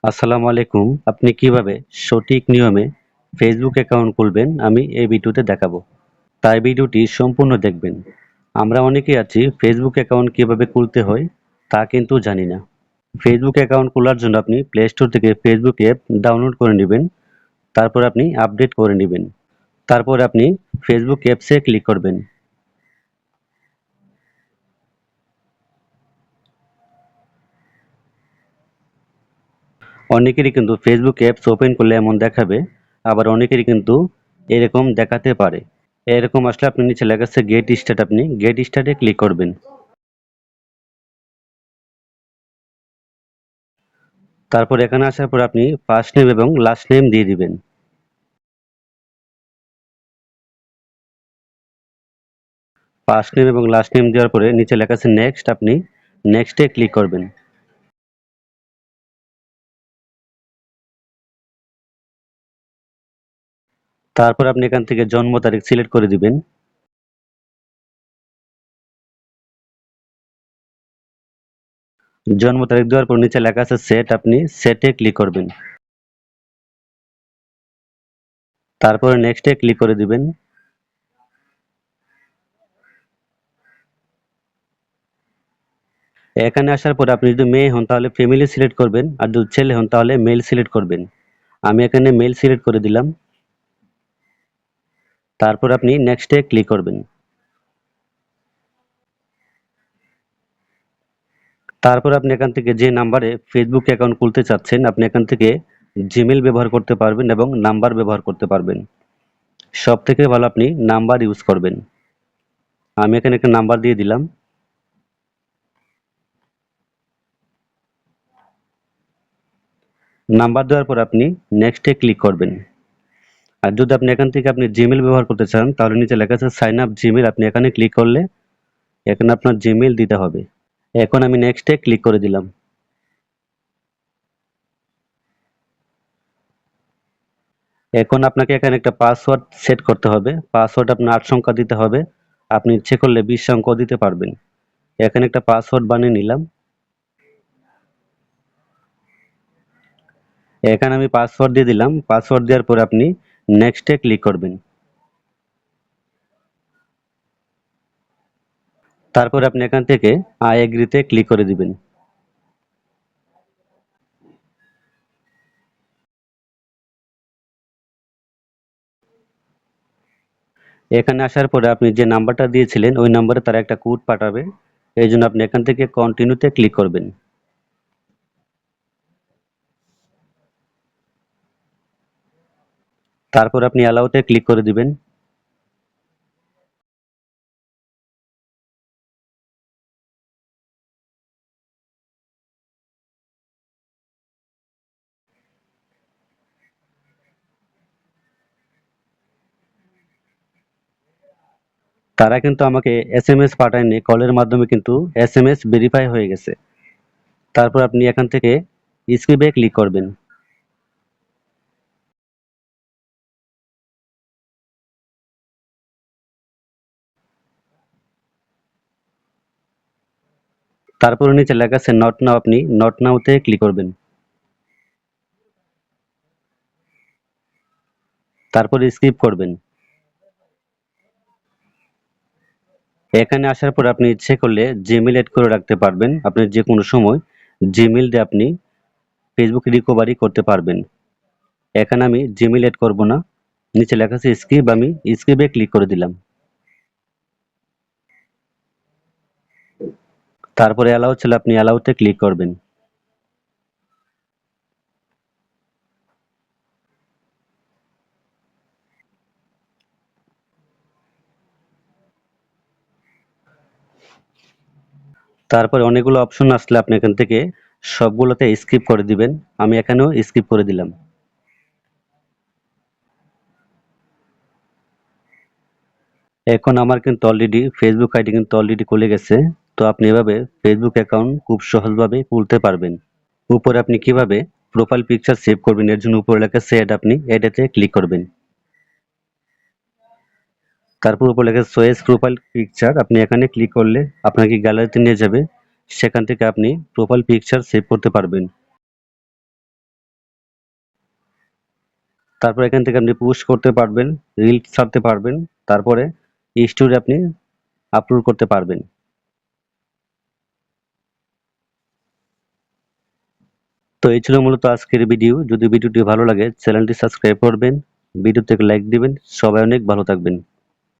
আসসালামু আলাইকুম। আপনি কিভাবে সঠিক নিয়মে ফেসবুক অ্যাকাউন্ট খুলবেন আমি এই ভিডিওতে দেখাবো। তাই ভিডিওটি সম্পূর্ণ দেখবেন। আমরা অনেকেই আছি ফেসবুক অ্যাকাউন্ট কিভাবে খুলতে হয় তা কিন্তু জানি না। ফেসবুক অ্যাকাউন্ট খোলার জন্য আপনি প্লে স্টোর থেকে ফেসবুক অ্যাপ ডাউনলোড করে নেবেন। তারপর আপনি আপডেট করে নেবেন। তারপর আপনি ফেসবুক অ্যাপসে ক্লিক করবেন। অনেকেরই কিন্তু ফেসবুক অ্যাপস ওপেন করলে এমন দেখাবে, আবার অনেকেরই কিন্তু এরকম দেখাতে পারে। এরকম আসলে আপনি নিচে লেখা আছে গেট স্টার্ট, আপনি গেট স্টার্টে ক্লিক করবেন। তারপর এখানে আসার পর আপনি ফার্স্ট নেম এবং লাস্ট নেম দিয়ে দিবেন। ফার্স্ট নেম এবং লাস্ট নেম দেওয়ার পরে নিচে লেখা আছে নেক্সট, আপনি নেক্সটে ক্লিক করবেন। তারপর আপনি এখান থেকে জন্ম তারিখ সিলেক্ট করে দিবেন। জন্ম তারিখ দেওয়ার পর নিচে লেখা আছে সেট, আপনি সেটে ক্লিক করবেন। তারপরে নেক্সটে ক্লিক করে দিবেন। এখানে আসার পর আপনি যদি মেয়ে হন তাহলে ফ্যামিলি সিলেক্ট করবেন, আর যদি ছেলে হন তাহলে মেল সিলেক্ট করবেন। আমি এখানে মেল সিলেক্ট করে দিলাম। তারপর আপনি নেক্সটে ক্লিক করবেন। তারপর আপনি এখান থেকে যে নাম্বারে ফেসবুক অ্যাকাউন্ট খুলতে চাচ্ছেন আপনি এখান থেকে জিমেল ব্যবহার করতে পারবেন এবং নাম্বার ব্যবহার করতে পারবেন। সব থেকে ভালো আপনি নাম্বার ইউজ করবেন। আমি এখানে একটা নাম্বার দিয়ে দিলাম। নাম্বার দেওয়ার পর আপনি নেক্সটে ক্লিক করবেন। আর যদি আপনি এখান থেকে আপনি জিমেল ব্যবহার করতে চান তাহলে নিচে লেখা আছে সাইন আপ জিমেল, আপনি এখানে ক্লিক করলে এখানে আপনার জিমেল দিতে হবে। এখন আমি নেক্সটে ক্লিক করে দিলাম। এখন আপনাকে এখানে একটা পাসওয়ার্ড সেট করতে হবে। পাসওয়ার্ড আপনার ৮ সংখ্যা দিতে হবে। আপনি ইচ্ছে করলে ২০ সংখ্যাও দিতে পারবেন। এখানে একটা পাসওয়ার্ড বানিয়ে নিলাম। এখানে আমি পাসওয়ার্ড দিয়ে দিলাম। পাসওয়ার্ড দেওয়ার পর আপনি নেক্সটে ক্লিক করবেন। তারপর আপনি এখান থেকে আই এগ্রিতে ক্লিক করে দিবেন। এখানে আসার পরে আপনি যে নাম্বারটা দিয়েছিলেন ওই নাম্বারে তারা একটা কোড পাঠাবে। এই জন্য আপনি এখান থেকে কন্টিনিউতে ক্লিক করবেন। তারপর আপনি অ্যালাউতে ক্লিক করে দিবেন। তারা কিন্তু আমাকে এসএমএস পাঠায়নি, কলের মাধ্যমে কিন্তু এসএমএস ভেরিফাই হয়ে গেছে। তারপর আপনি এখান থেকে স্কিপে ক্লিক করবেন। তারপর নিচে লেখা আছে নট নাও, আপনি নট নাওতে ক্লিক করবেন। তারপর স্কিপ করবেন। এখানে আসার পর আপনি ইচ্ছে করলে জিমেল এড করে রাখতে পারবেন। আপনি যে কোনো সময় জিমেল দিয়ে আপনি ফেসবুক রিকভারি করতে পারবেন। এখানে আমি জিমেল এড করব না। নিচে লেখা আছে স্কিপ, আমি স্কিপে ক্লিক করে দিলাম। তারপরে অ্যালাউ ছিল, আপনি অ্যালাউতে ক্লিক করবেন। তারপরে অনেকগুলো অপশন আসলে আপনি এখান থেকে সবগুলোতে স্কিপ করে দিবেন। আমি এখানেও স্কিপ করে দিলাম। এখন আমার কিন্তু অলরেডি ফেসবুক আইডি কিন্তু অলরেডি খুলে গেছে। তো আপনি এভাবে ফেসবুক অ্যাকাউন্ট খুব সহজভাবে খুলতে পারবেন। উপরে আপনি কিভাবে প্রোফাইল পিকচার সেভ করবেন এর জন্য উপরে লেখা আছে এড, আপনি এডেতে ক্লিক করবেন। তারপর উপরে লেখা আছে চয়েস প্রোফাইল পিকচার, আপনি এখানে ক্লিক করলে আপনাকে গ্যালারিতে নিয়ে যাবে। সেখান থেকে আপনি প্রোফাইল পিকচার সেভ করতে পারবেন। তারপর এখান থেকে আপনি পোস্ট করতে পারবেন, রিলস ছাড়তে পারবেন, তারপরে স্টোরি আপনি আপলোড করতে পারবেন। তো এই ছিল মূলত আজকের ভিডিও। যদি ভিডিওটি ভালো লাগে চ্যানেলটি সাবস্ক্রাইব করবেন, ভিডিওতে লাইক দিবেন। সবাই অনেক ভালো থাকবেন।